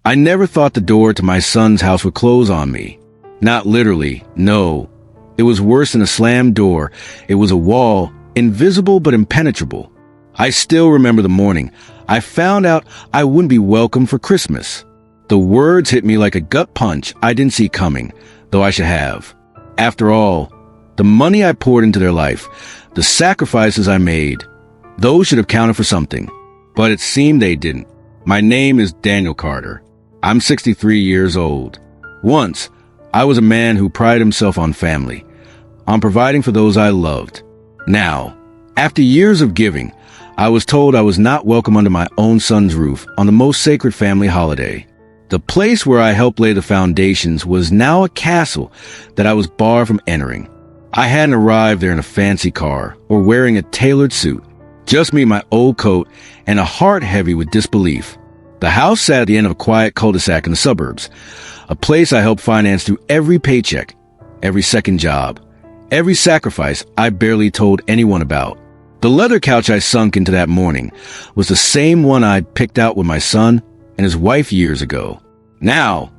I never thought the door to my son's house would close on me. Not literally, no. It was worse than a slammed door. It was a wall, invisible but impenetrable. I still remember the morning. I found out I wouldn't be welcome for Christmas. The words hit me like a gut punch I didn't see coming, though I should have. After all, the money I poured into their life, the sacrifices I made, those should have counted for something. But it seemed they didn't. My name is Daniel Carter. I'm 63 years old. Once, I was a man who prided himself on family, on providing for those I loved. Now, after years of giving, I was told I was not welcome under my own son's roof on the most sacred family holiday. The place where I helped lay the foundations was now a castle that I was barred from entering. I hadn't arrived there in a fancy car or wearing a tailored suit, just me in my old coat and a heart heavy with disbelief. The house sat at the end of a quiet cul-de-sac in the suburbs, a place I helped finance through every paycheck, every second job, every sacrifice I barely told anyone about. The leather couch I sunk into that morning was the same one I'd picked out with my son and his wife years ago. Now,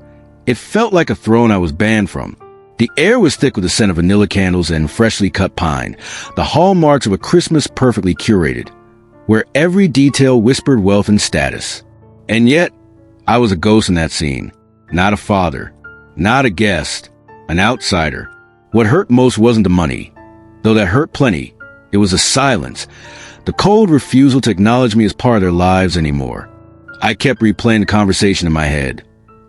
it felt like a throne I was banned from. The air was thick with the scent of vanilla candles and freshly cut pine, the hallmarks of a Christmas perfectly curated, where every detail whispered wealth and status. And yet, I was a ghost in that scene. Not a father, not a guest, an outsider. What hurt most wasn't the money, though that hurt plenty. It was the silence, the cold refusal to acknowledge me as part of their lives anymore. I kept replaying the conversation in my head,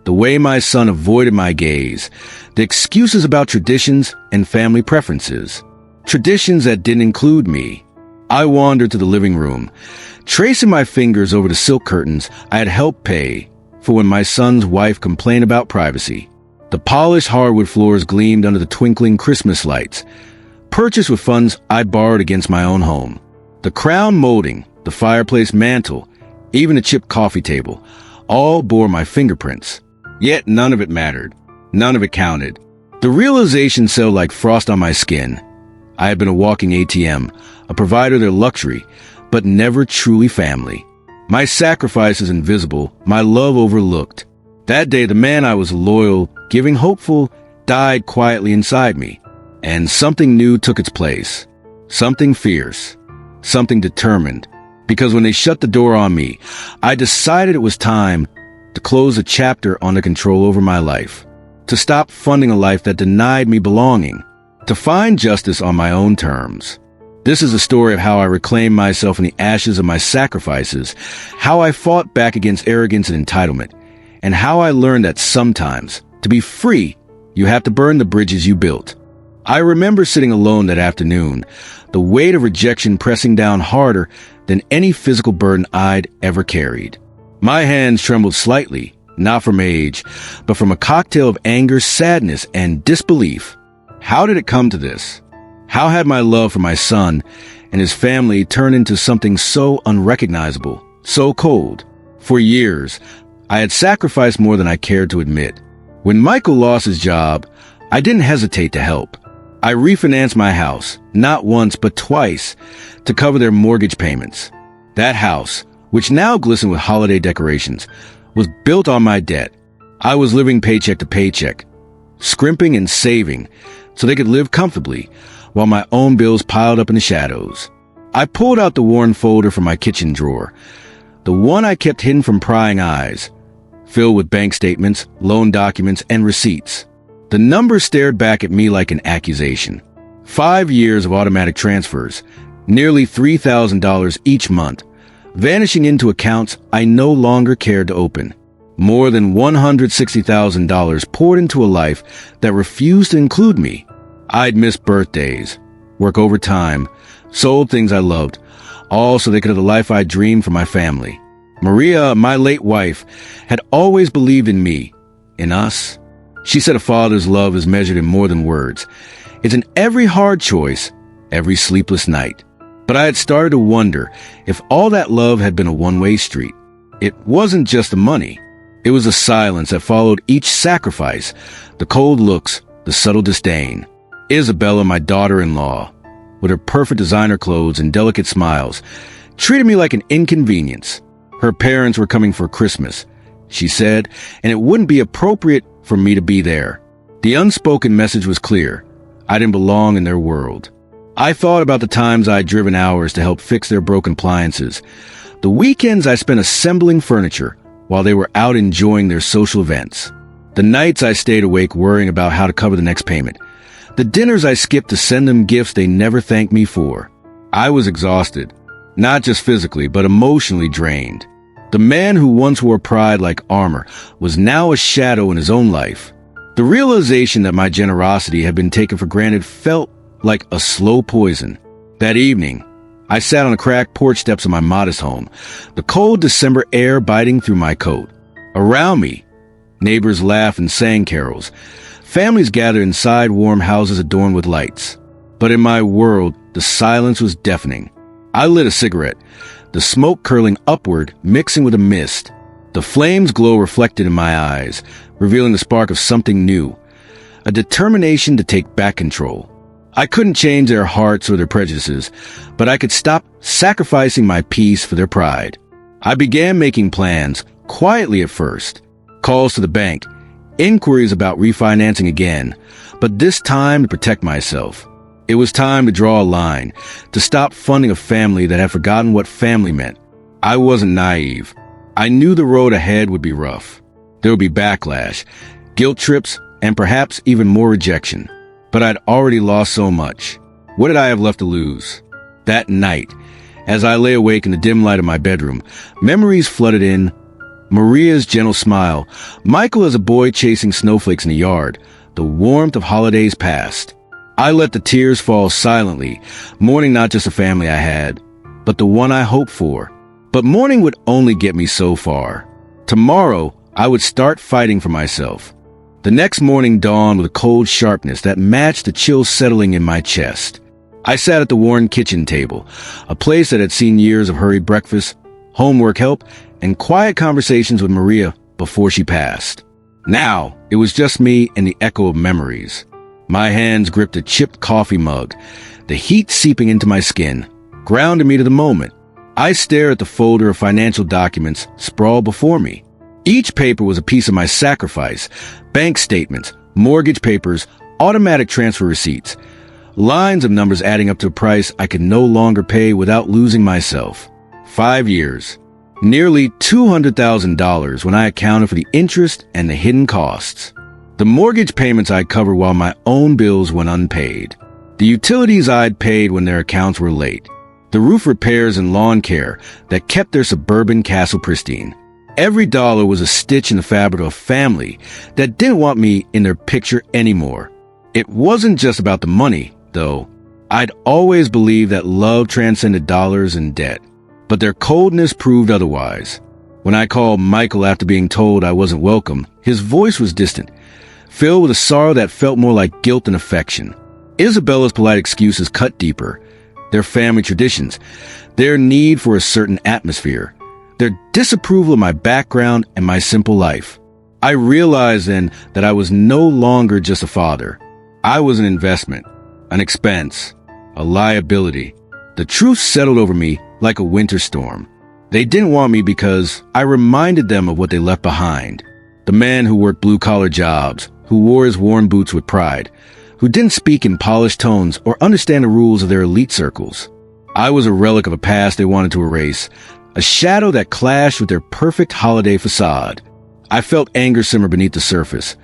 the way my son avoided my gaze, the excuses about traditions and family preferences, traditions that didn't include me. I wandered to the living room, tracing my fingers over the silk curtains I had helped pay for when my son's wife complained about privacy. The polished hardwood floors gleamed under the twinkling Christmas lights, purchased with funds I borrowed against my own home. The crown molding, the fireplace mantel, even the chipped coffee table, all bore my fingerprints. Yet none of it mattered. None of it counted. The realization settled like frost on my skin. I had been a walking ATM, a provider of their luxury, but never truly family. My sacrifices invisible, my love overlooked. That day, the man I was loyal, giving, hopeful, died quietly inside me. And something new took its place. Something fierce. Something determined. Because when they shut the door on me, I decided it was time to close a chapter on the control over my life. To stop funding a life that denied me belonging. To find justice on my own terms. This is a story of how I reclaimed myself in the ashes of my sacrifices, how I fought back against arrogance and entitlement, and how I learned that sometimes, to be free, you have to burn the bridges you built. I remember sitting alone that afternoon, the weight of rejection pressing down harder than any physical burden I'd ever carried. My hands trembled slightly, not from age, but from a cocktail of anger, sadness, and disbelief. How did it come to this? How had my love for my son and his family turned into something so unrecognizable, so cold? For years, I had sacrificed more than I cared to admit. When Michael lost his job, I didn't hesitate to help. I refinanced my house, not once but twice, to cover their mortgage payments. That house, which now glistened with holiday decorations, was built on my debt. I was living paycheck to paycheck, scrimping and saving so they could live comfortably, while my own bills piled up in the shadows. I pulled out the worn folder from my kitchen drawer, the one I kept hidden from prying eyes, filled with bank statements, loan documents, and receipts. The numbers stared back at me like an accusation. 5 years of automatic transfers, nearly $3,000 each month, vanishing into accounts I no longer cared to open. More than $160,000 poured into a life that refused to include me. I'd miss birthdays, work overtime, sold things I loved, all so they could have the life I dreamed for my family. Maria, my late wife, had always believed in me, in us. She said a father's love is measured in more than words. It's in every hard choice, every sleepless night. But I had started to wonder if all that love had been a one-way street. It wasn't just the money. It was the silence that followed each sacrifice, the cold looks, the subtle disdain. Isabella, my daughter-in-law, with her perfect designer clothes and delicate smiles, treated me like an inconvenience. Her parents were coming for Christmas. she said, and it wouldn't be appropriate for me to be there. The unspoken message was clear. I didn't belong in their world. I thought about the times I'd driven hours to help fix their broken appliances, the weekends I spent assembling furniture while they were out enjoying their social events, the nights I stayed awake worrying about how to cover the next payment, the dinners I skipped to send them gifts they never thanked me for. I was exhausted, not just physically, but emotionally drained. The man who once wore pride like armor was now a shadow in his own life. The realization that my generosity had been taken for granted felt like a slow poison. That evening, I sat on the cracked porch steps of my modest home, the cold December air biting through my coat. Around me, neighbors laughed and sang carols. Families gathered inside warm houses adorned with lights. But in my world, the silence was deafening. I lit a cigarette, the smoke curling upward, mixing with a mist. The flame's glow reflected in my eyes, revealing the spark of something new, a determination to take back control. I couldn't change their hearts or their prejudices, but I could stop sacrificing my peace for their pride. I began making plans, quietly at first. Calls to the bank, inquiries about refinancing again, but this time to protect myself. It was time to draw a line, to stop funding a family that had forgotten what family meant. I wasn't naive. I knew the road ahead would be rough. There would be backlash, guilt trips, and perhaps even more rejection. But I'd already lost so much. What did I have left to lose? That night, as I lay awake in the dim light of my bedroom, memories flooded in. Maria's gentle smile, Michael as a boy chasing snowflakes in the yard, the warmth of holidays past. I let the tears fall silently, mourning not just the family I had, but the one I hoped for. But mourning would only get me so far. Tomorrow, I would start fighting for myself. The next morning dawned with a cold sharpness that matched the chill settling in my chest. I sat at the worn kitchen table, a place that had seen years of hurried breakfast, homework help, and quiet conversations with Maria before she passed. Now, it was just me and the echo of memories. My hands gripped a chipped coffee mug, the heat seeping into my skin, grounding me to the moment. I stared at the folder of financial documents sprawled before me. Each paper was a piece of my sacrifice: bank statements, mortgage papers, automatic transfer receipts, lines of numbers adding up to a price I could no longer pay without losing myself. 5 years. Nearly $200,000 when I accounted for the interest and the hidden costs. The mortgage payments I'd cover while my own bills went unpaid. The utilities I'd paid when their accounts were late. The roof repairs and lawn care that kept their suburban castle pristine. Every dollar was a stitch in the fabric of a family that didn't want me in their picture anymore. It wasn't just about the money, though. I'd always believed that love transcended dollars and debt, but their coldness proved otherwise. When I called Michael after being told I wasn't welcome, his voice was distant, filled with a sorrow that felt more like guilt than affection. Isabella's polite excuses cut deeper. Their family traditions, their need for a certain atmosphere, their disapproval of my background and my simple life. I realized then that I was no longer just a father. I was an investment, an expense, a liability. The truth settled over me like a winter storm. They didn't want me because I reminded them of what they left behind. The man who worked blue-collar jobs, who wore his worn boots with pride, who didn't speak in polished tones or understand the rules of their elite circles. I was a relic of a past they wanted to erase, a shadow that clashed with their perfect holiday facade. I felt anger simmer beneath the surface,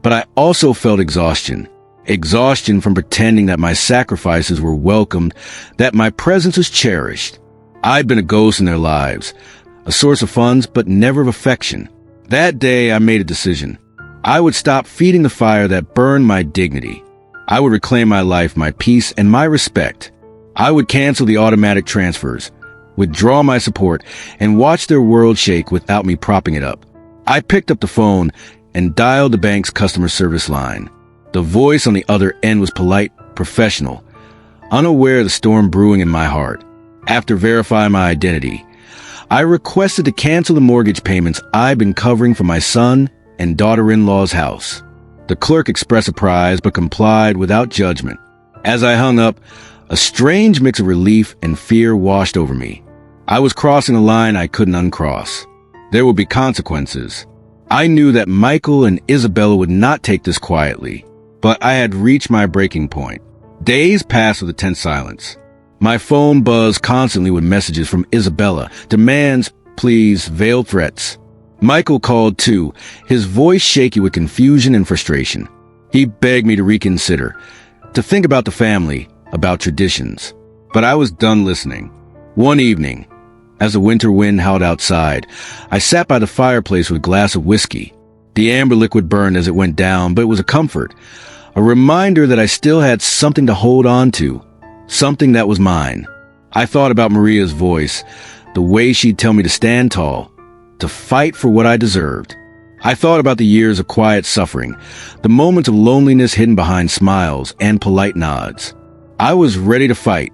but I also felt exhaustion. Exhaustion from pretending that my sacrifices were welcomed, that my presence was cherished. I'd been a ghost in their lives, a source of funds, but never of affection. That day, I made a decision. I would stop feeding the fire that burned my dignity. I would reclaim my life, my peace, and my respect. I would cancel the automatic transfers, withdraw my support, and watch their world shake without me propping it up. I picked up the phone and dialed the bank's customer service line. The voice on the other end was polite, professional, unaware of the storm brewing in my heart. After verifying my identity, I requested to cancel the mortgage payments I'd been covering for my son and daughter-in-law's house. The clerk expressed surprise but complied without judgment. As I hung up, a strange mix of relief and fear washed over me. I was crossing a line I couldn't uncross. There would be consequences. I knew that Michael and Isabella would not take this quietly, but I had reached my breaking point. Days passed with a tense silence. My phone buzzed constantly with messages from Isabella, demands, pleas, veiled threats. Michael called too, his voice shaky with confusion and frustration. He begged me to reconsider, to think about the family, about traditions. But I was done listening. One evening, as the winter wind howled outside, I sat by the fireplace with a glass of whiskey. The amber liquid burned as it went down, but it was a comfort, a reminder that I still had something to hold on to, something that was mine. I thought about Maria's voice, the way she'd tell me to stand tall, to fight for what I deserved. I thought about the years of quiet suffering, the moments of loneliness hidden behind smiles and polite nods. I was ready to fight,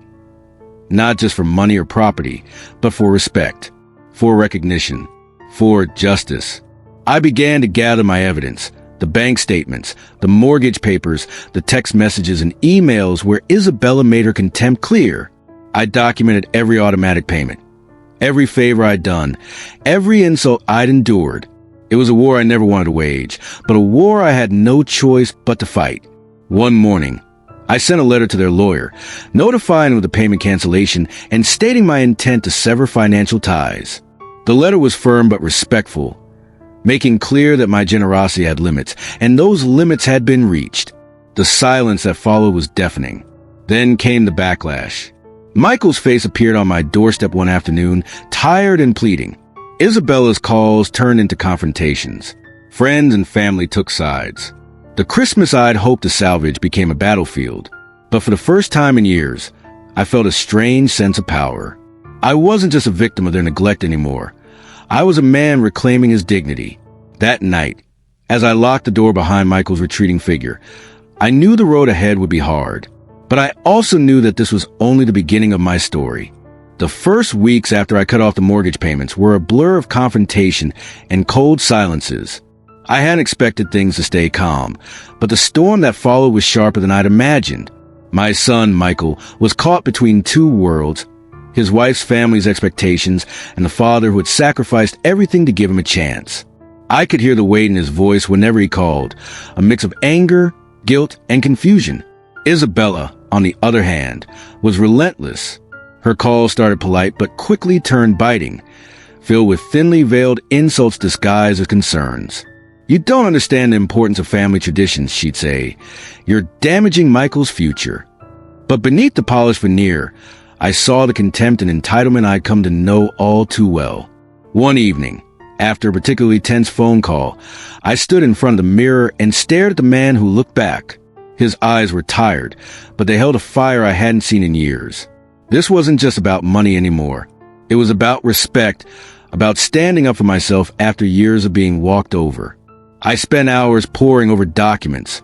not just for money or property, but for respect, for recognition, for justice. I began to gather my evidence, the bank statements, the mortgage papers, the text messages and emails where Isabella made her contempt clear. I documented every automatic payment, every favor I'd done, every insult I'd endured. It was a war I never wanted to wage, but a war I had no choice but to fight. One morning, I sent a letter to their lawyer, notifying them of the payment cancellation and stating my intent to sever financial ties. The letter was firm but respectful, making clear that my generosity had limits, and those limits had been reached. The silence that followed was deafening. Then came the backlash. Michael's face appeared on my doorstep one afternoon, tired and pleading. Isabella's calls turned into confrontations. Friends and family took sides. The Christmas I'd hoped to salvage became a battlefield. But for the first time in years, I felt a strange sense of power. I wasn't just a victim of their neglect anymore. I was a man reclaiming his dignity. That night, as I locked the door behind Michael's retreating figure, I knew the road ahead would be hard. But I also knew that this was only the beginning of my story. The first weeks after I cut off the mortgage payments were a blur of confrontation and cold silences. I hadn't expected things to stay calm, but the storm that followed was sharper than I'd imagined. My son, Michael, was caught between two worlds, his wife's family's expectations and the father who had sacrificed everything to give him a chance. I could hear the weight in his voice whenever he called, a mix of anger, guilt, and confusion. Isabella, on the other hand, was relentless. Her calls started polite but quickly turned biting, filled with thinly veiled insults disguised as concerns. "You don't understand the importance of family traditions," she'd say. "You're damaging Michael's future." But beneath the polished veneer, I saw the contempt and entitlement I'd come to know all too well. One evening, after a particularly tense phone call, I stood in front of the mirror and stared at the man who looked back. His eyes were tired, but they held a fire I hadn't seen in years. This wasn't just about money anymore. It was about respect, about standing up for myself after years of being walked over. I spent hours poring over documents,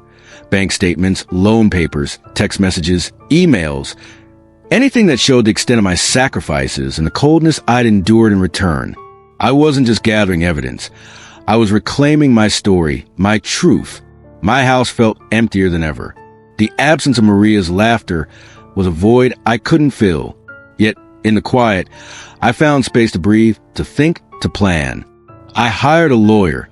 bank statements, loan papers, text messages, emails, anything that showed the extent of my sacrifices and the coldness I'd endured in return. I wasn't just gathering evidence. I was reclaiming my story, my truth. My house felt emptier than ever. The absence of Maria's laughter was a void I couldn't fill. Yet, in the quiet, I found space to breathe, to think, to plan. I hired a lawyer,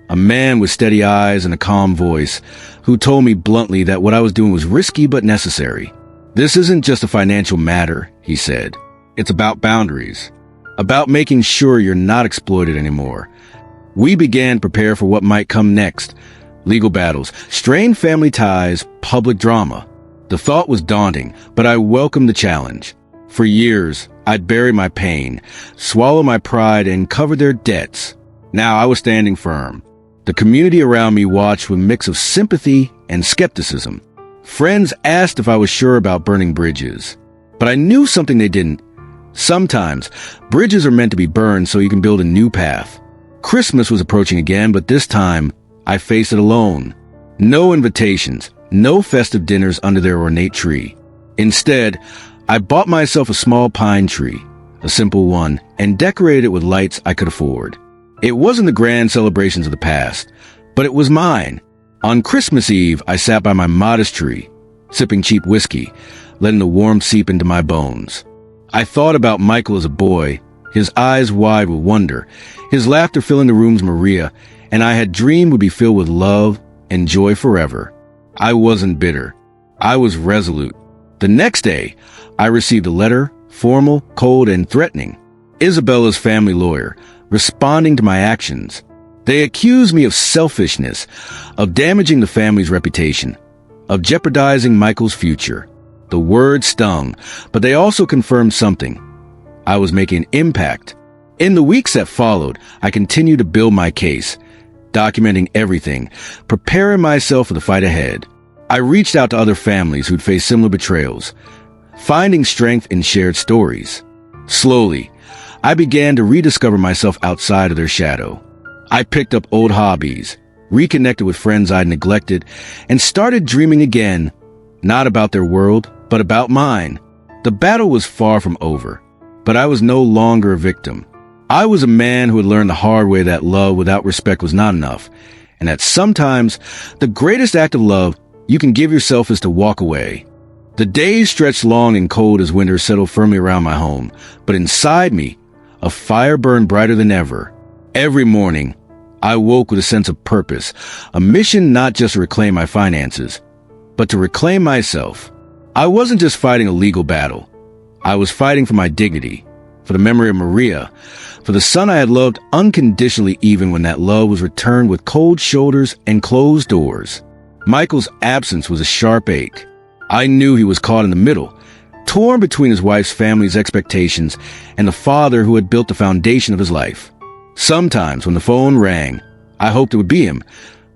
a man with steady eyes and a calm voice, who told me bluntly that what I was doing was risky but necessary. "This isn't just a financial matter," he said. "It's about boundaries, about making sure you're not exploited anymore." We began to prepare for what might come next. Legal battles, strained family ties, public drama. The thought was daunting, but I welcomed the challenge. For years, I'd buried my pain, swallowed my pride, and covered their debts. Now I was standing firm. The community around me watched with a mix of sympathy and skepticism. Friends asked if I was sure about burning bridges, but I knew something they didn't. Sometimes, bridges are meant to be burned so you can build a new path. Christmas was approaching again, but this time, I faced it alone. No invitations, no festive dinners under their ornate tree. Instead, I bought myself a small pine tree, a simple one, and decorated it with lights I could afford. It wasn't the grand celebrations of the past, but it was mine. On Christmas Eve, I sat by my modest tree, sipping cheap whiskey, letting the warmth seep into my bones. I thought about Michael as a boy, his eyes wide with wonder, his laughter filling the room's Maria, and I had dreamed would be filled with love and joy forever. I wasn't bitter. I was resolute. The next day, I received a letter, formal, cold, and threatening. Isabella's family lawyer, responding to my actions. They accused me of selfishness, of damaging the family's reputation, of jeopardizing Michael's future. The words stung, but they also confirmed something. I was making an impact. In the weeks that followed, I continued to build my case, documenting everything, preparing myself for the fight ahead. I reached out to other families who'd faced similar betrayals, finding strength in shared stories. Slowly, I began to rediscover myself outside of their shadow. I picked up old hobbies, reconnected with friends I'd neglected, and started dreaming again, not about their world, but about mine. The battle was far from over, but I was no longer a victim. I was a man who had learned the hard way that love without respect was not enough, and that sometimes the greatest act of love you can give yourself is to walk away. The days stretched long and cold as winter settled firmly around my home, but inside me, a fire burned brighter than ever. Every morning, I woke with a sense of purpose, a mission not just to reclaim my finances, but to reclaim myself. I wasn't just fighting a legal battle. I was fighting for my dignity, for the memory of Maria, for the son I had loved unconditionally even when that love was returned with cold shoulders and closed doors. Michael's absence was a sharp ache. I knew he was caught in the middle, torn between his wife's family's expectations and the father who had built the foundation of his life. Sometimes when the phone rang, I hoped it would be him,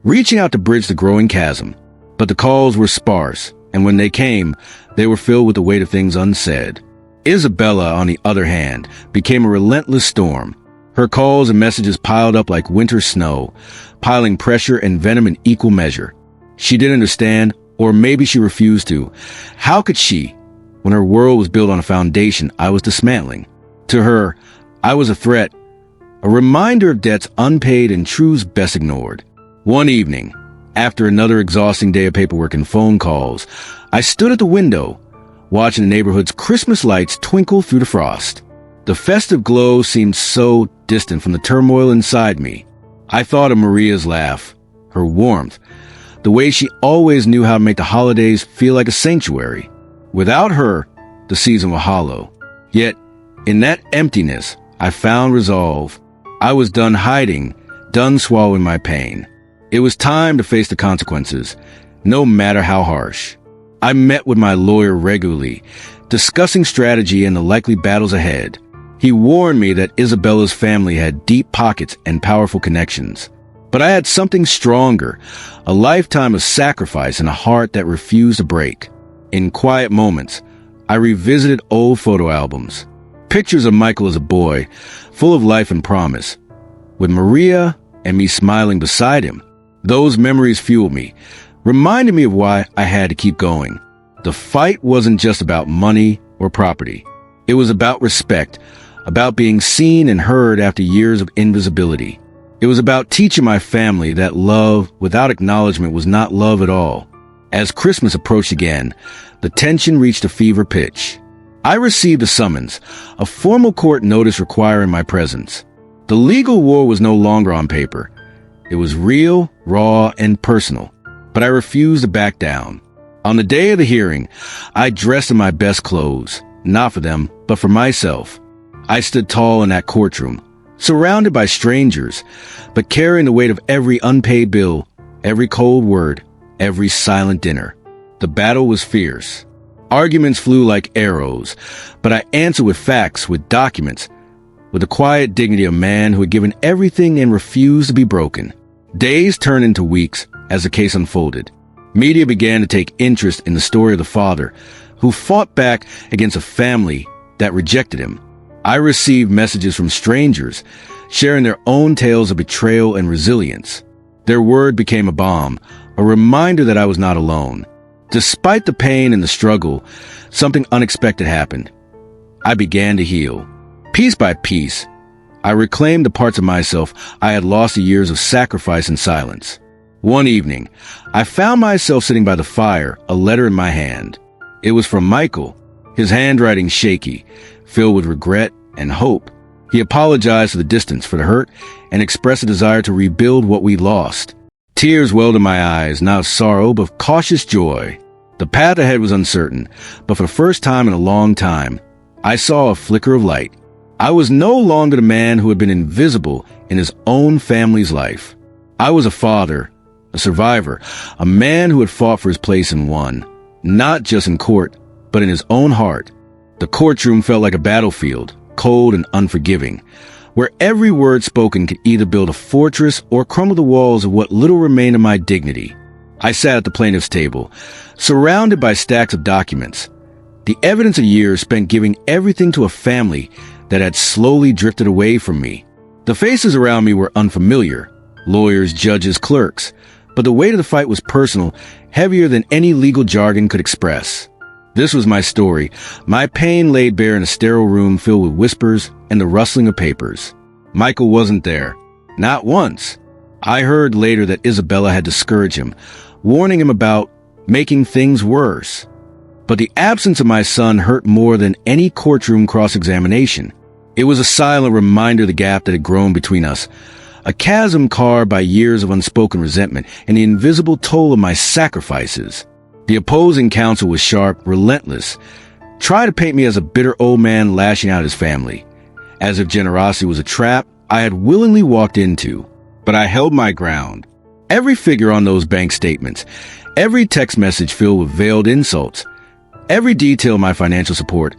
reaching out to bridge the growing chasm. But the calls were sparse, and when they came, they were filled with the weight of things unsaid. Isabella, on the other hand, became a relentless storm. Her calls and messages piled up like winter snow, piling pressure and venom in equal measure. She didn't understand, or maybe she refused to. How could she, when her world was built on a foundation I was dismantling? To her, I was a threat, a reminder of debts unpaid and truths best ignored. One evening, after another exhausting day of paperwork and phone calls, I stood at the window, watching the neighborhood's Christmas lights twinkle through the frost. The festive glow seemed so distant from the turmoil inside me. I thought of Maria's laugh, her warmth, the way she always knew how to make the holidays feel like a sanctuary. Without her, the season was hollow. Yet, in that emptiness, I found resolve. I was done hiding, done swallowing my pain. It was time to face the consequences, no matter how harsh. I met with my lawyer regularly, discussing strategy and the likely battles ahead. He warned me that Isabella's family had deep pockets and powerful connections. But I had something stronger, a lifetime of sacrifice and a heart that refused to break. In quiet moments, I revisited old photo albums. Pictures of Michael as a boy, full of life and promise, with Maria and me smiling beside him. Those memories fueled me, reminding me of why I had to keep going. The fight wasn't just about money or property. It was about respect, about being seen and heard after years of invisibility. It was about teaching my family that love without acknowledgement was not love at all. As Christmas approached again, the tension reached a fever pitch. I received a summons, a formal court notice requiring my presence. The legal war was no longer on paper. It was real, raw, and personal, but I refused to back down. On the day of the hearing, I dressed in my best clothes, not for them, but for myself. I stood tall in that courtroom, surrounded by strangers, but carrying the weight of every unpaid bill, every cold word, every silent dinner. The battle was fierce. Arguments flew like arrows, but I answered with facts, with documents, with the quiet dignity of a man who had given everything and refused to be broken. Days turned into weeks as the case unfolded. Media began to take interest in the story of the father, who fought back against a family that rejected him. I received messages from strangers, sharing their own tales of betrayal and resilience. Their word became a balm, a reminder that I was not alone. Despite the pain and the struggle, something unexpected happened. I began to heal. Piece by piece, I reclaimed the parts of myself I had lost through years of sacrifice and silence. One evening, I found myself sitting by the fire, a letter in my hand. It was from Michael, his handwriting shaky, filled with regret and hope. He apologized for the distance, for the hurt, and expressed a desire to rebuild what we lost. Tears welled in my eyes, not of sorrow, but of cautious joy. The path ahead was uncertain, but for the first time in a long time, I saw a flicker of light. I was no longer the man who had been invisible in his own family's life. I was a father, a survivor, a man who had fought for his place and won, not just in court, but in his own heart. The courtroom felt like a battlefield, cold and unforgiving, where every word spoken could either build a fortress or crumble the walls of what little remained of my dignity. I sat at the plaintiff's table, surrounded by stacks of documents, the evidence of years spent giving everything to a family that had slowly drifted away from me. The faces around me were unfamiliar, lawyers, judges, clerks, but the weight of the fight was personal, heavier than any legal jargon could express. This was my story, my pain laid bare in a sterile room filled with whispers and the rustling of papers. Michael wasn't there. Not once. I heard later that Isabella had discouraged him, warning him about making things worse. But the absence of my son hurt more than any courtroom cross-examination. It was a silent reminder of the gap that had grown between us, a chasm carved by years of unspoken resentment and the invisible toll of my sacrifices. The opposing counsel was sharp, relentless, tried to paint me as a bitter old man lashing out his family, as if generosity was a trap I had willingly walked into. But I held my ground. Every figure on those bank statements, every text message filled with veiled insults, every detail of my financial support,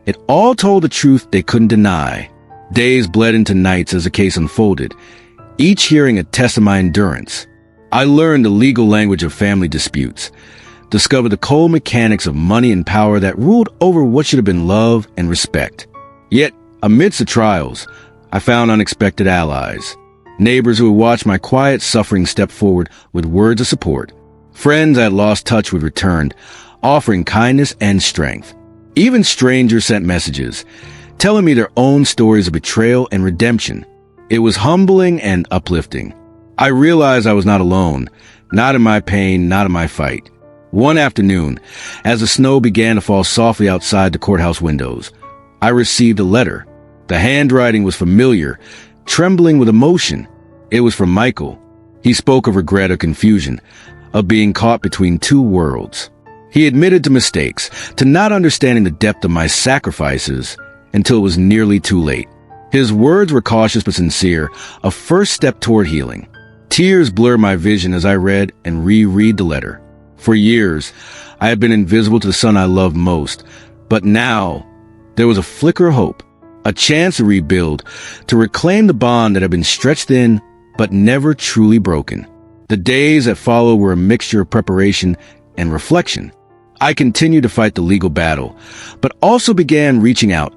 it all told the truth they couldn't deny. Days bled into nights as the case unfolded, each hearing a test of my endurance. I learned the legal language of family disputes, discovered the cold mechanics of money and power that ruled over what should have been love and respect. Yet, amidst the trials, I found unexpected allies. Neighbors who had watched my quiet suffering step forward with words of support. Friends I had lost touch with returned, offering kindness and strength. Even strangers sent messages, telling me their own stories of betrayal and redemption. It was humbling and uplifting. I realized I was not alone, not in my pain, not in my fight. One afternoon, as the snow began to fall softly outside the courthouse windows, I received a letter. The handwriting was familiar, trembling with emotion. It was from Michael. He spoke of regret or confusion, of being caught between two worlds. He admitted to mistakes, to not understanding the depth of my sacrifices until it was nearly too late. His words were cautious but sincere, a first step toward healing. Tears blurred my vision as I read and reread the letter. For years, I had been invisible to the son I loved most, but now there was a flicker of hope, a chance to rebuild, to reclaim the bond that had been stretched thin but never truly broken. The days that followed were a mixture of preparation and reflection. I continued to fight the legal battle, but also began reaching out,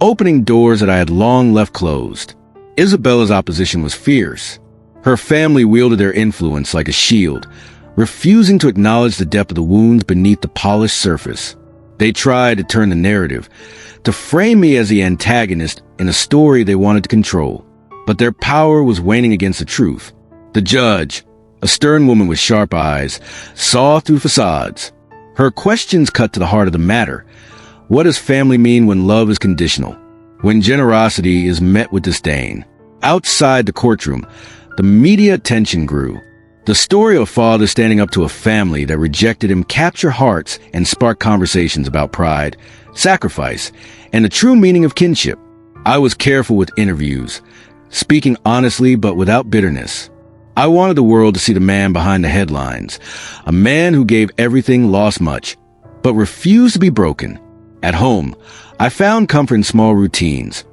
opening doors that I had long left closed. Isabella's opposition was fierce. Her family wielded their influence like a shield, refusing to acknowledge the depth of the wounds beneath the polished surface. They tried to turn the narrative, to frame me as the antagonist in a story they wanted to control. But their power was waning against the truth. The judge, a stern woman with sharp eyes, saw through facades. Her questions cut to the heart of the matter. What does family mean when love is conditional? When generosity is met with disdain? Outside the courtroom, the media attention grew. The story of a father standing up to a family that rejected him captured hearts and sparked conversations about pride, sacrifice, and the true meaning of kinship. I was careful with interviews, speaking honestly but without bitterness. I wanted the world to see the man behind the headlines, a man who gave everything, lost much, but refused to be broken. At home, I found comfort in small routines,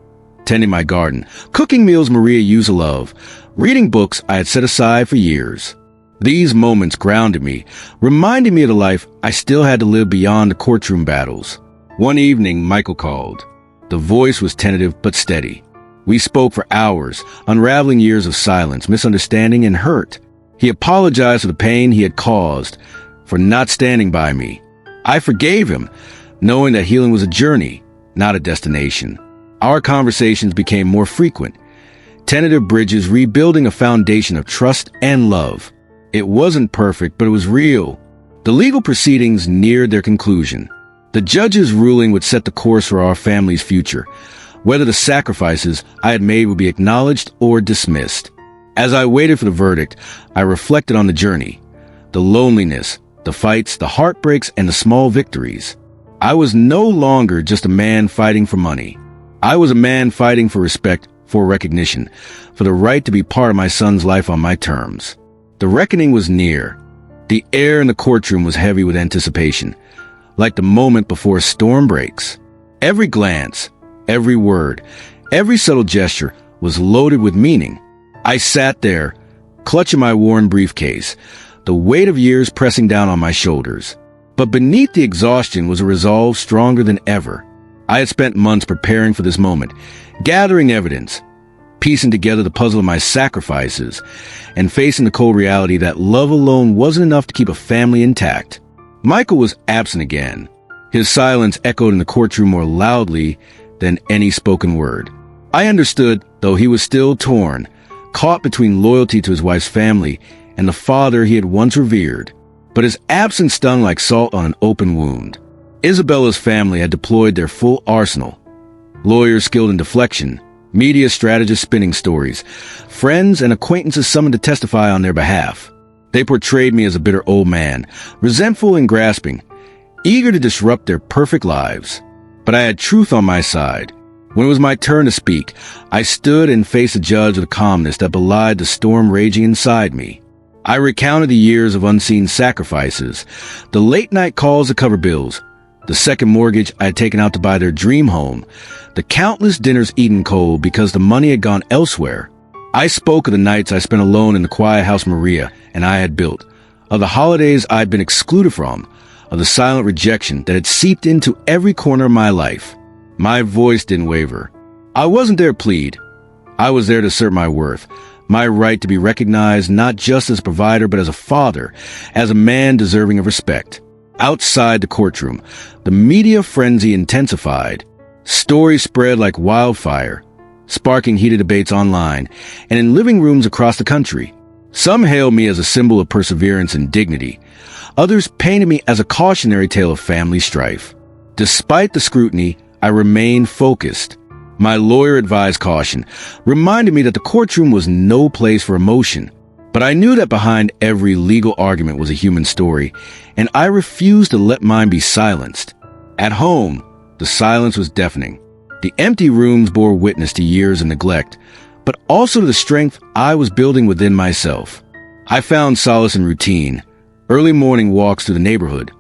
tending my garden, cooking meals Maria used to love, reading books I had set aside for years. These moments grounded me, reminding me of the life I still had to live beyond the courtroom battles. One evening, Michael called. The voice was tentative but steady. We spoke for hours, unraveling years of silence, misunderstanding, and hurt. He apologized for the pain he had caused, for not standing by me. I forgave him, knowing that healing was a journey, not a destination. Our conversations became more frequent, tentative bridges rebuilding a foundation of trust and love. It wasn't perfect, but it was real. The legal proceedings neared their conclusion. The judge's ruling would set the course for our family's future, whether the sacrifices I had made would be acknowledged or dismissed. As I waited for the verdict, I reflected on the journey, the loneliness, the fights, the heartbreaks, and the small victories. I was no longer just a man fighting for money. I was a man fighting for respect, for recognition, for the right to be part of my son's life on my terms. The reckoning was near. The air in the courtroom was heavy with anticipation, like the moment before a storm breaks. Every glance, every word, every subtle gesture was loaded with meaning. I sat there, clutching my worn briefcase, the weight of years pressing down on my shoulders. But beneath the exhaustion was a resolve stronger than ever. I had spent months preparing for this moment, gathering evidence, piecing together the puzzle of my sacrifices, and facing the cold reality that love alone wasn't enough to keep a family intact. Michael was absent again. His silence echoed in the courtroom more loudly than any spoken word. I understood, though he was still torn, caught between loyalty to his wife's family and the father he had once revered. But his absence stung like salt on an open wound. Isabella's family had deployed their full arsenal. Lawyers skilled in deflection, media strategists spinning stories, friends and acquaintances summoned to testify on their behalf. They portrayed me as a bitter old man, resentful and grasping, eager to disrupt their perfect lives. But I had truth on my side. When it was my turn to speak, I stood and faced a judge with a calmness that belied the storm raging inside me. I recounted the years of unseen sacrifices, the late-night calls to cover bills, the second mortgage I had taken out to buy their dream home, the countless dinners eaten cold because the money had gone elsewhere. I spoke of the nights I spent alone in the quiet house Maria and I had built, of the holidays I'd been excluded from, of the silent rejection that had seeped into every corner of my life. My voice didn't waver. I wasn't there to plead. I was there to assert my worth, my right to be recognized not just as a provider but as a father, as a man deserving of respect. Outside the courtroom, the media frenzy intensified. Stories spread like wildfire, sparking heated debates online and in living rooms across the country. Some hailed me as a symbol of perseverance and dignity. Others painted me as a cautionary tale of family strife. Despite the scrutiny, I remained focused. My lawyer advised caution, reminding me that the courtroom was no place for emotion. But I knew that behind every legal argument was a human story, and I refused to let mine be silenced. At home, the silence was deafening. The empty rooms bore witness to years of neglect, but also to the strength I was building within myself. I found solace in routine, early morning walks through the neighborhood,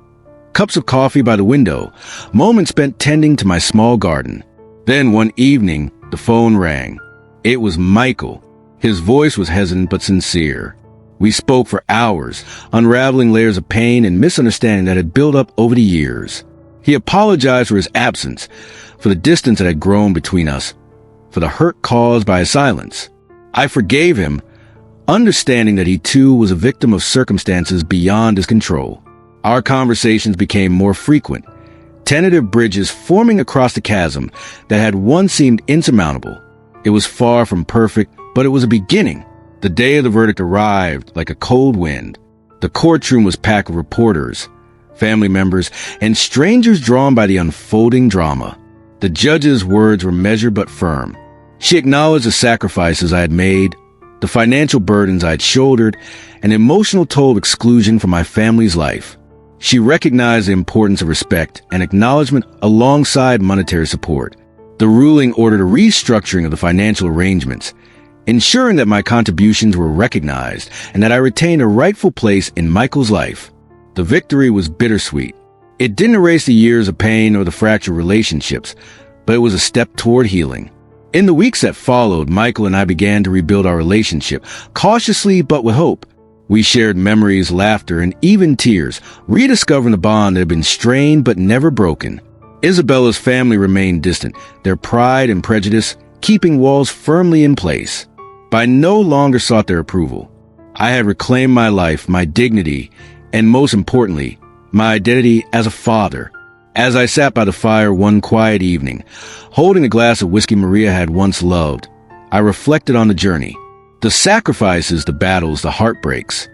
cups of coffee by the window, moments spent tending to my small garden. Then one evening, the phone rang. It was Michael. His voice was hesitant but sincere. We spoke for hours, unraveling layers of pain and misunderstanding that had built up over the years. He apologized for his absence, for the distance that had grown between us, for the hurt caused by his silence. I forgave him, understanding that he too was a victim of circumstances beyond his control. Our conversations became more frequent, tentative bridges forming across the chasm that had once seemed insurmountable. It was far from perfect, but it was a beginning. The day of the verdict arrived like a cold wind. The courtroom was packed with reporters, family members, and strangers drawn by the unfolding drama. The judge's words were measured but firm. She acknowledged the sacrifices I had made, the financial burdens I had shouldered, and the emotional toll of exclusion from my family's life. She recognized the importance of respect and acknowledgement alongside monetary support. The ruling ordered a restructuring of the financial arrangements, ensuring that my contributions were recognized and that I retained a rightful place in Michael's life. The victory was bittersweet. It didn't erase the years of pain or the fractured relationships, but it was a step toward healing. In the weeks that followed, Michael and I began to rebuild our relationship, cautiously but with hope. We shared memories, laughter, and even tears, rediscovering the bond that had been strained but never broken. Isabella's family remained distant, their pride and prejudice keeping walls firmly in place. But I no longer sought their approval. I had reclaimed my life, my dignity, and most importantly, my identity as a father. As I sat by the fire one quiet evening, holding a glass of whiskey Maria had once loved, I reflected on the journey. The sacrifices, the battles, the heartbreaks.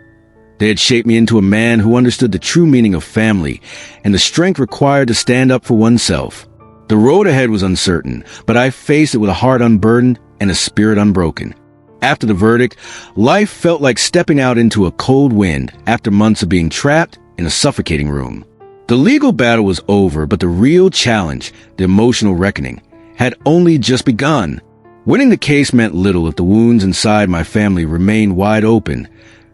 They had shaped me into a man who understood the true meaning of family and the strength required to stand up for oneself. The road ahead was uncertain, but I faced it with a heart unburdened and a spirit unbroken. After the verdict, life felt like stepping out into a cold wind after months of being trapped in a suffocating room. The legal battle was over, but the real challenge, the emotional reckoning, had only just begun. Winning the case meant little if the wounds inside my family remained wide open,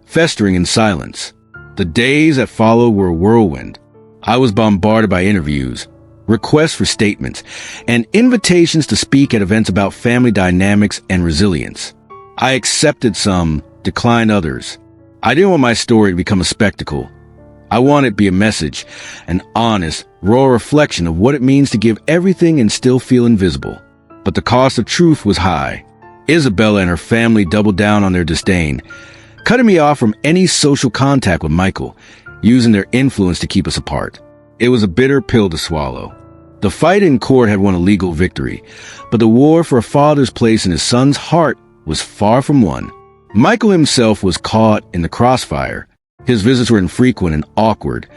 festering in silence. The days that followed were a whirlwind. I was bombarded by interviews, requests for statements, and invitations to speak at events about family dynamics and resilience. I accepted some, declined others. I didn't want my story to become a spectacle. I wanted it to be a message, an honest, raw reflection of what it means to give everything and still feel invisible. But the cost of truth was high. Isabella and her family doubled down on their disdain, cutting me off from any social contact with Michael, using their influence to keep us apart. It was a bitter pill to swallow. The fight in court had won a legal victory, but the war for a father's place in his son's heart was far from won. Michael himself was caught in the crossfire. His visits were infrequent and awkward,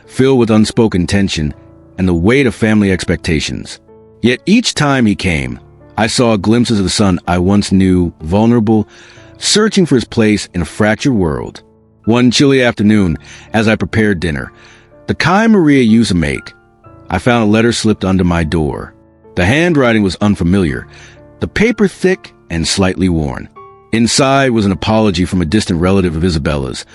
filled with unspoken tension and the weight of family expectations. Yet each time he came, I saw glimpses of the son I once knew, vulnerable, searching for his place in a fractured world. One chilly afternoon, as I prepared dinner, the kind Maria used to make, I found a letter slipped under my door. The handwriting was unfamiliar, the paper thick and slightly worn. Inside was an apology from a distant relative of Isabella's,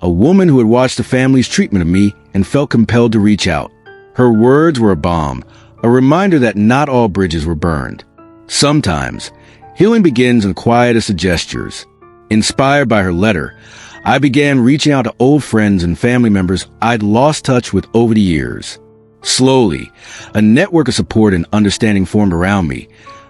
a woman who had watched the family's treatment of me and felt compelled to reach out. Her words were a balm, a reminder that not all bridges were burned. Sometimes, healing begins in the quietest of gestures. Inspired by her letter, I began reaching out to old friends and family members I'd lost touch with over the years. Slowly, a network of support and understanding formed around me,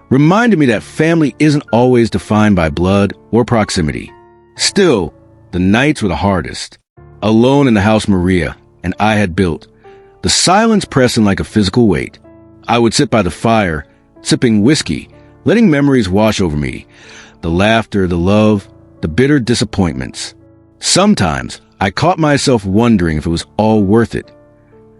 reminded me that family isn't always defined by blood or proximity. Still, the nights were the hardest. Alone in the house Maria and I had built, the silence pressing like a physical weight. I would sit by the fire, sipping whiskey, letting memories wash over me, the laughter, the love, the bitter disappointments. Sometimes I caught myself wondering if it was all worth it.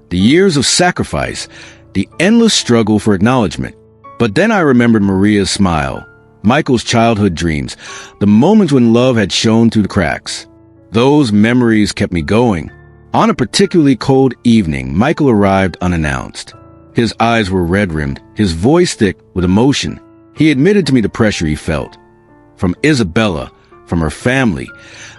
The years of sacrifice, the endless struggle for acknowledgement. But then I remembered Maria's smile, Michael's childhood dreams, the moments when love had shone through the cracks. Those memories kept me going. On a particularly cold evening, Michael arrived unannounced. His eyes were red-rimmed, his voice thick with emotion. He admitted to me the pressure he felt. From Isabella, from her family,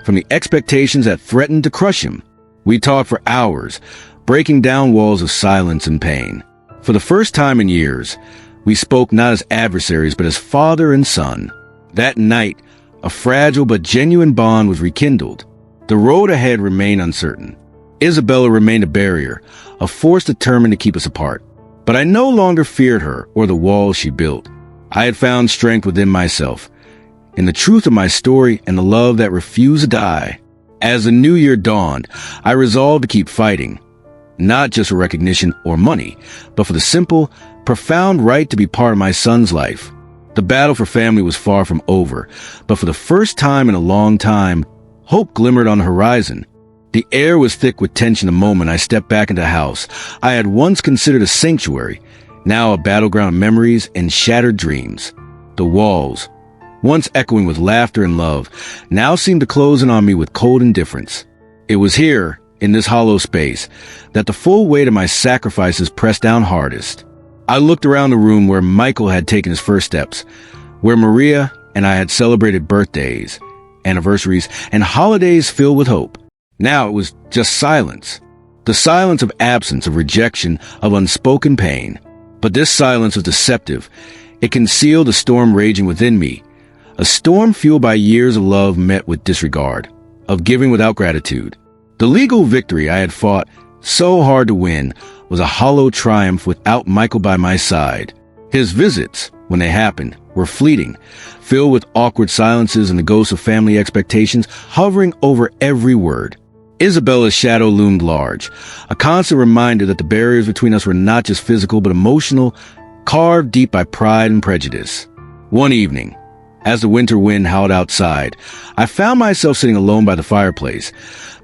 from the expectations that threatened to crush him. We talked for hours, breaking down walls of silence and pain. For the first time in years, we spoke not as adversaries, but as father and son. That night, a fragile but genuine bond was rekindled. The road ahead remained uncertain. Isabella remained a barrier, a force determined to keep us apart. But I no longer feared her or the walls she built. I had found strength within myself, in the truth of my story and the love that refused to die. As the new year dawned, I resolved to keep fighting, not just for recognition or money, but for the simple, profound right to be part of my son's life. The battle for family was far from over, but for the first time in a long time, hope glimmered on the horizon. The air was thick with tension the moment I stepped back into the house I had once considered a sanctuary, now a battleground of memories and shattered dreams. The walls, once echoing with laughter and love, now seemed to close in on me with cold indifference. It was here, in this hollow space, that the full weight of my sacrifices pressed down hardest. I looked around the room where Michael had taken his first steps, where Maria and I had celebrated birthdays, anniversaries, and holidays filled with hope. Now it was just silence. The silence of absence, of rejection, of unspoken pain. But this silence was deceptive. It concealed a storm raging within me, a storm fueled by years of love met with disregard, of giving without gratitude. The legal victory I had fought so hard to win was a hollow triumph without Michael by my side. His visits, when they happened, were fleeting, filled with awkward silences and the ghosts of family expectations hovering over every word. Isabella's shadow loomed large, a constant reminder that the barriers between us were not just physical but emotional, carved deep by pride and prejudice. One evening, as the winter wind howled outside, I found myself sitting alone by the fireplace,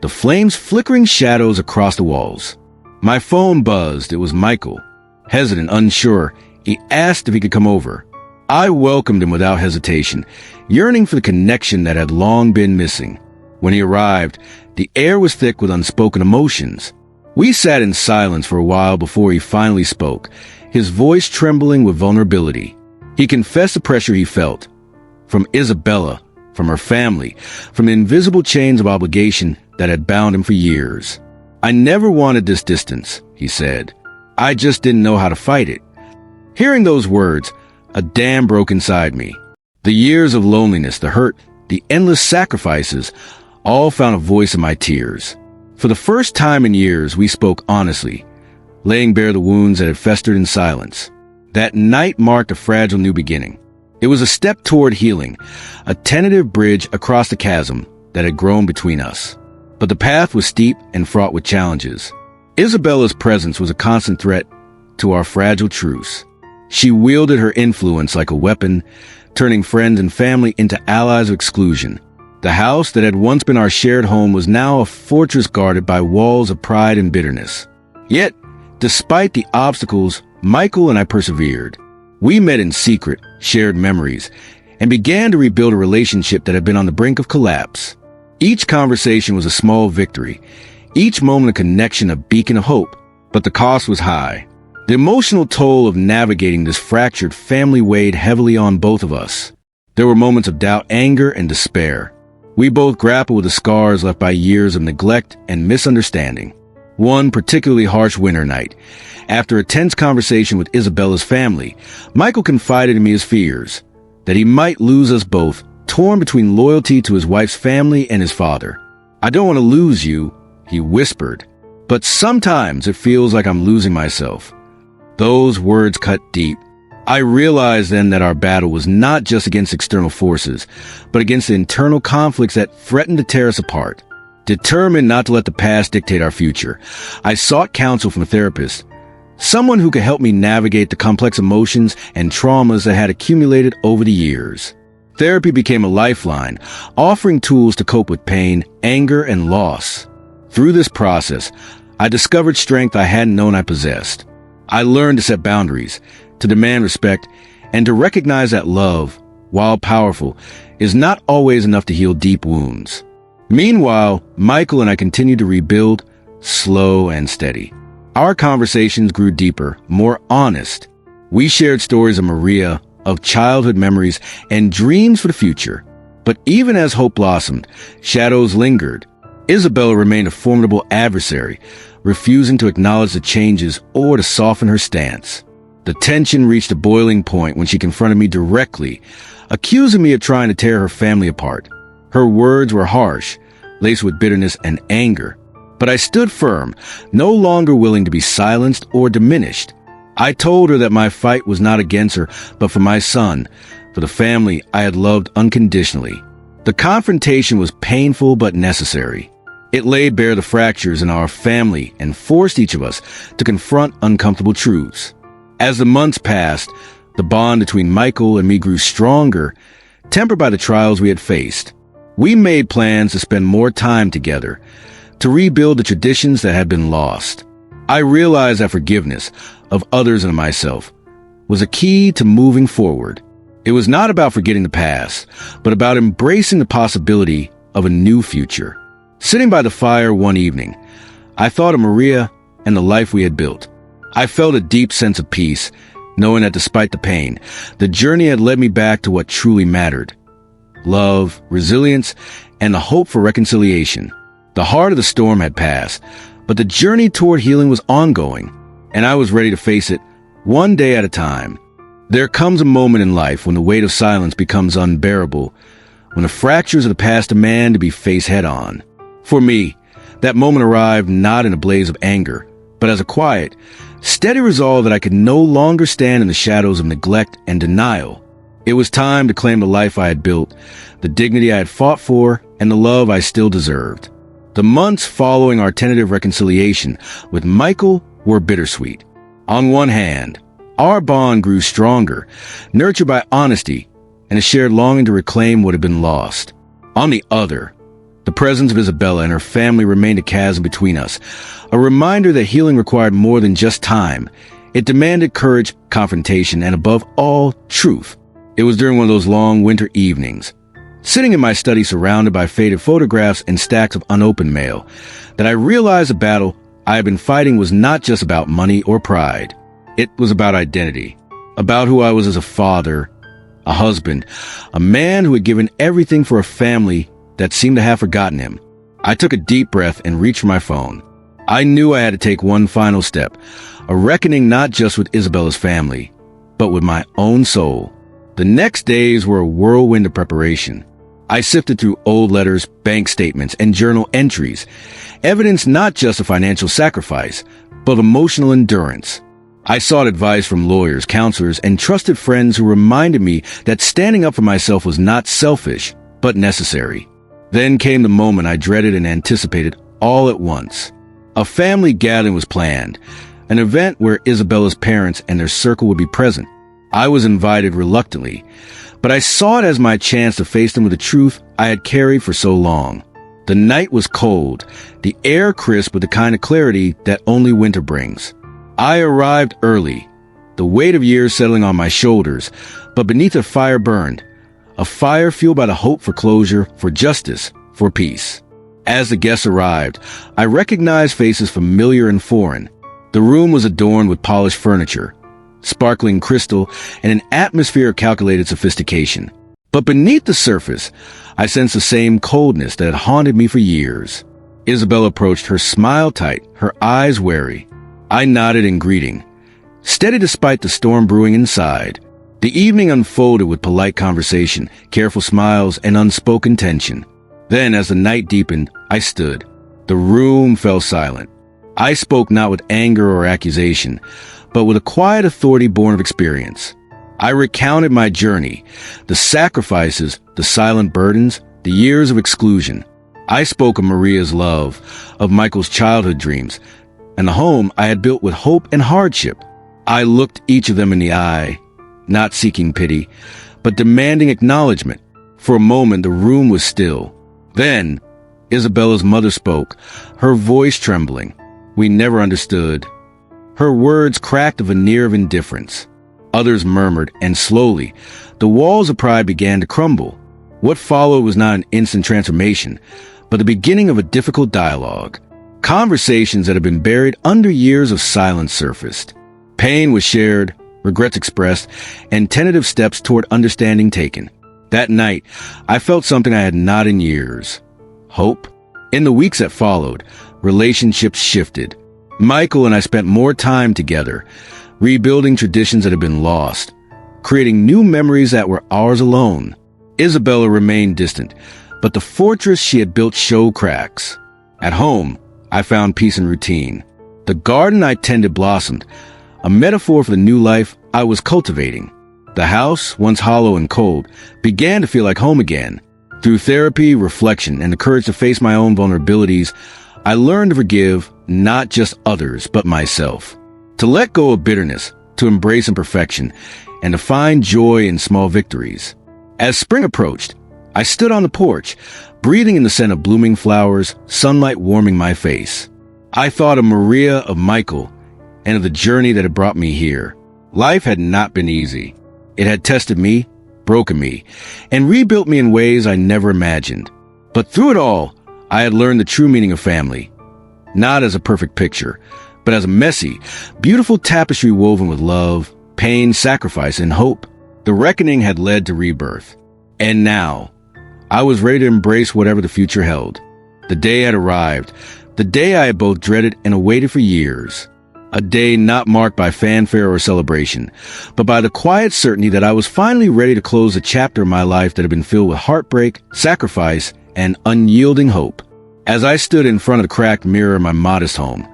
the flames flickering shadows across the walls. My phone buzzed. It was Michael. Hesitant, unsure, he asked if he could come over. I welcomed him without hesitation, yearning for the connection that had long been missing. When he arrived, the air was thick with unspoken emotions. We sat in silence for a while before he finally spoke, his voice trembling with vulnerability. He confessed the pressure he felt. From Isabella, from her family, from the invisible chains of obligation that had bound him for years. "I never wanted this distance," he said. "I just didn't know how to fight it." Hearing those words, a dam broke inside me. The years of loneliness, the hurt, the endless sacrifices, all found a voice in my tears. For the first time in years, we spoke honestly, laying bare the wounds that had festered in silence. That night marked a fragile new beginning. It was a step toward healing, a tentative bridge across the chasm that had grown between us. But the path was steep and fraught with challenges. Isabella's presence was a constant threat to our fragile truce. She wielded her influence like a weapon, turning friends and family into allies of exclusion. The house that had once been our shared home was now a fortress guarded by walls of pride and bitterness. Yet, despite the obstacles, Michael and I persevered. We met in secret, shared memories, and began to rebuild a relationship that had been on the brink of collapse. Each conversation was a small victory, each moment a connection, a beacon of hope, but the cost was high. The emotional toll of navigating this fractured family weighed heavily on both of us. There were moments of doubt, anger, and despair. We both grappled with the scars left by years of neglect and misunderstanding. One particularly harsh winter night, after a tense conversation with Isabella's family, Michael confided in me his fears, that he might lose us both, torn between loyalty to his wife's family and his father. "I don't want to lose you," he whispered, "but sometimes it feels like I'm losing myself." Those words cut deep. I realized then that our battle was not just against external forces, but against the internal conflicts that threatened to tear us apart. Determined not to let the past dictate our future, I sought counsel from a therapist, someone who could help me navigate the complex emotions and traumas that had accumulated over the years. Therapy became a lifeline, offering tools to cope with pain, anger, and loss. Through this process, I discovered strength I hadn't known I possessed. I learned to set boundaries, to demand respect, and to recognize that love, while powerful, is not always enough to heal deep wounds. Meanwhile, Michael and I continued to rebuild, slow and steady. Our conversations grew deeper, more honest. We shared stories of Maria, of childhood memories, and dreams for the future. But even as hope blossomed, shadows lingered. Isabella remained a formidable adversary, refusing to acknowledge the changes or to soften her stance. The tension reached a boiling point when she confronted me directly, accusing me of trying to tear her family apart. Her words were harsh, laced with bitterness and anger. But I stood firm, no longer willing to be silenced or diminished. I told her that my fight was not against her, but for my son, for the family I had loved unconditionally. The confrontation was painful but necessary. It laid bare the fractures in our family and forced each of us to confront uncomfortable truths. As the months passed, the bond between Michael and me grew stronger, tempered by the trials we had faced. We made plans to spend more time together, to rebuild the traditions that had been lost. I realized that forgiveness of others and of myself was a key to moving forward. It was not about forgetting the past, but about embracing the possibility of a new future. Sitting by the fire one evening, I thought of Maria and the life we had built. I felt a deep sense of peace, knowing that despite the pain, the journey had led me back to what truly mattered: love, resilience, and the hope for reconciliation. The heart of the storm had passed, but the journey toward healing was ongoing, and I was ready to face it one day at a time. There comes a moment in life when the weight of silence becomes unbearable, when the fractures of the past demand to be faced head-on. For me, that moment arrived not in a blaze of anger, but as a quiet, steady resolve that I could no longer stand in the shadows of neglect and denial. It was time to claim the life I had built, the dignity I had fought for, and the love I still deserved. The months following our tentative reconciliation with Michael were bittersweet. On one hand, our bond grew stronger, nurtured by honesty and a shared longing to reclaim what had been lost. On the other, the presence of Isabella and her family remained a chasm between us, a reminder that healing required more than just time. It demanded courage, confrontation, and above all, truth. It was during one of those long winter evenings, sitting in my study surrounded by faded photographs and stacks of unopened mail, that I realized the battle I had been fighting was not just about money or pride. It was about identity, about who I was as a father, a husband, a man who had given everything for a family that seemed to have forgotten him. I took a deep breath and reached for my phone. I knew I had to take one final step, a reckoning not just with Isabella's family, but with my own soul. The next days were a whirlwind of preparation. I sifted through old letters, bank statements, and journal entries, evidence not just of financial sacrifice, but of emotional endurance. I sought advice from lawyers, counselors, and trusted friends who reminded me that standing up for myself was not selfish, but necessary. Then came the moment I dreaded and anticipated all at once. A family gathering was planned, an event where Isabella's parents and their circle would be present. I was invited reluctantly, but I saw it as my chance to face them with the truth I had carried for so long. The night was cold, the air crisp with the kind of clarity that only winter brings. I arrived early, the weight of years settling on my shoulders, but beneath a fire burned, a fire fueled by the hope for closure, for justice, for peace. As the guests arrived, I recognized faces familiar and foreign. The room was adorned with polished furniture, sparkling crystal, and an atmosphere of calculated sophistication. But beneath the surface, I sensed the same coldness that had haunted me for years. Isabella approached, her smile tight, her eyes wary. I nodded in greeting, steady despite the storm brewing inside. The evening unfolded with polite conversation, careful smiles, and unspoken tension. Then, as the night deepened, I stood. The room fell silent. I spoke not with anger or accusation, but with a quiet authority born of experience. I recounted my journey, the sacrifices, the silent burdens, the years of exclusion. I spoke of Maria's love, of Michael's childhood dreams, and the home I had built with hope and hardship. I looked each of them in the eye, not seeking pity, but demanding acknowledgement. For a moment, the room was still. Then, Isabella's mother spoke, her voice trembling. We never understood. Her words cracked a veneer of indifference. Others murmured, and slowly, the walls of pride began to crumble. What followed was not an instant transformation, but the beginning of a difficult dialogue. Conversations that had been buried under years of silence surfaced. Pain was shared, regrets expressed, and tentative steps toward understanding taken. That night, I felt something I had not in years. Hope. In the weeks that followed, relationships shifted. Michael and I spent more time together, rebuilding traditions that had been lost, creating new memories that were ours alone. Isabella remained distant, but the fortress she had built showed cracks. At home, I found peace and routine. The garden I tended blossomed, a metaphor for the new life I was cultivating. The house, once hollow and cold, began to feel like home again. Through therapy, reflection, and the courage to face my own vulnerabilities, I learned to forgive not just others, but myself. To let go of bitterness, to embrace imperfection, and to find joy in small victories. As spring approached, I stood on the porch, breathing in the scent of blooming flowers, sunlight warming my face. I thought of Maria, of Michael, and of the journey that had brought me here. Life had not been easy. It had tested me, broken me, and rebuilt me in ways I never imagined. But through it all, I had learned the true meaning of family. Not as a perfect picture, but as a messy, beautiful tapestry woven with love, pain, sacrifice, and hope. The reckoning had led to rebirth. And now, I was ready to embrace whatever the future held. The day had arrived, the day I had both dreaded and awaited for years. A day not marked by fanfare or celebration, but by the quiet certainty that I was finally ready to close a chapter of my life that had been filled with heartbreak, sacrifice, and unyielding hope. As I stood in front of the cracked mirror of my modest home,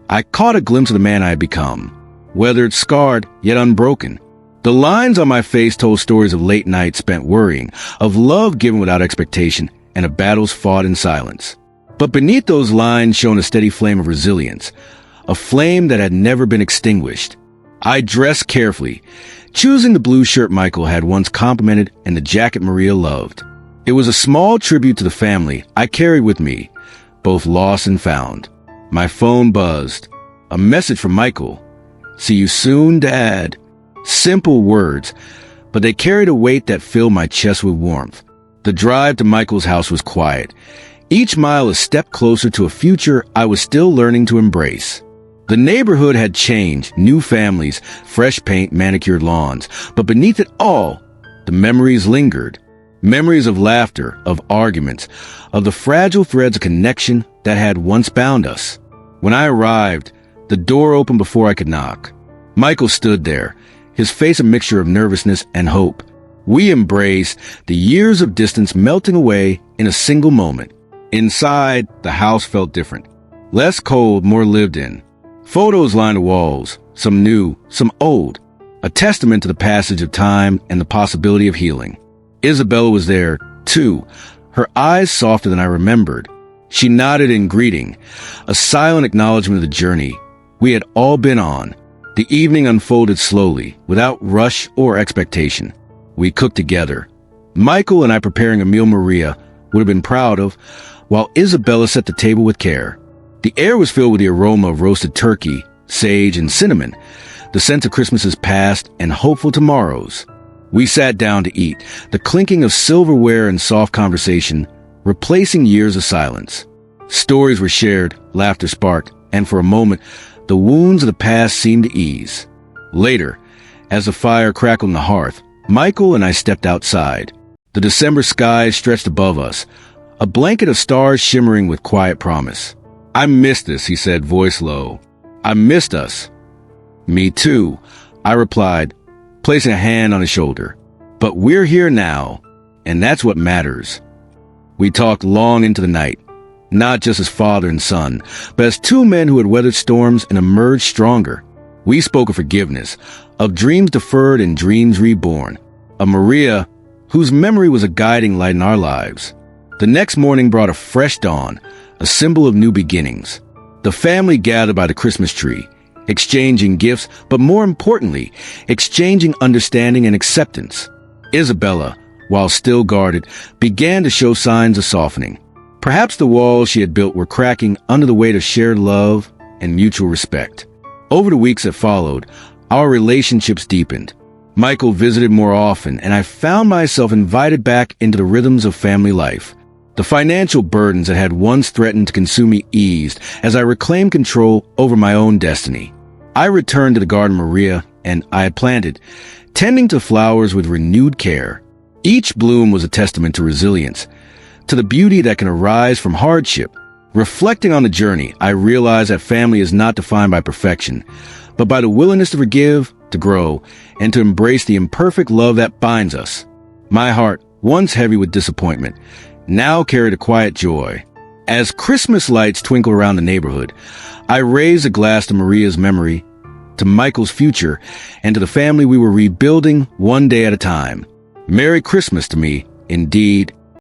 I caught a glimpse of the man I had become, weathered, scarred, yet unbroken. The lines on my face told stories of late nights spent worrying, of love given without expectation, and of battles fought in silence. But beneath those lines shone a steady flame of resilience, a flame that had never been extinguished. I dressed carefully, choosing the blue shirt Michael had once complimented and the jacket Maria loved. It was a small tribute to the family I carried with me, both lost and found. My phone buzzed. A message from Michael. See you soon, Dad. Simple words, but they carried a weight that filled my chest with warmth. The drive to Michael's house was quiet, each mile a step closer to a future I was still learning to embrace. The neighborhood had changed, new families, fresh paint, manicured lawns, but beneath it all, the memories lingered. Memories of laughter, of arguments, of the fragile threads of connection that had once bound us. When I arrived, the door opened before I could knock. Michael stood there, his face a mixture of nervousness and hope. We embraced, the years of distance melting away in a single moment. Inside, the house felt different. Less cold, more lived in. Photos lined the walls, some new, some old, a testament to the passage of time and the possibility of healing. Isabella was there, too, her eyes softer than I remembered. She nodded in greeting, a silent acknowledgement of the journey we had all been on. The evening unfolded slowly, without rush or expectation. We cooked together. Michael and I preparing a meal Maria would have been proud of, while Isabella set the table with care. The air was filled with the aroma of roasted turkey, sage, and cinnamon, the sense of Christmas's past and hopeful tomorrows. We sat down to eat, the clinking of silverware and soft conversation, replacing years of silence. Stories were shared, laughter sparked, and for a moment, the wounds of the past seemed to ease. Later, as the fire crackled on the hearth, Michael and I stepped outside. The December sky stretched above us, a blanket of stars shimmering with quiet promise. "I missed this," he said, voice low. "I missed us." "Me too," I replied, placing a hand on his shoulder. "But we're here now, and that's what matters." We talked long into the night, not just as father and son, but as two men who had weathered storms and emerged stronger. We spoke of forgiveness, of dreams deferred and dreams reborn, of Maria, whose memory was a guiding light in our lives. The next morning brought a fresh dawn, a symbol of new beginnings. The family gathered by the Christmas tree, exchanging gifts, but more importantly, exchanging understanding and acceptance. Isabella, while still guarded, began to show signs of softening. Perhaps the walls she had built were cracking under the weight of shared love and mutual respect. Over the weeks that followed, our relationships deepened. Michael visited more often, and I found myself invited back into the rhythms of family life. The financial burdens that had once threatened to consume me eased as I reclaimed control over my own destiny. I returned to the garden Maria and I had planted, tending to flowers with renewed care. Each bloom was a testament to resilience, to the beauty that can arise from hardship. Reflecting on the journey, I realized that family is not defined by perfection, but by the willingness to forgive, to grow, and to embrace the imperfect love that binds us. My heart, once heavy with disappointment, now carried a quiet joy. As Christmas lights twinkled around the neighborhood, I raised a glass to Maria's memory, to Michael's future, and to the family we were rebuilding one day at a time. Merry Christmas to me, indeed,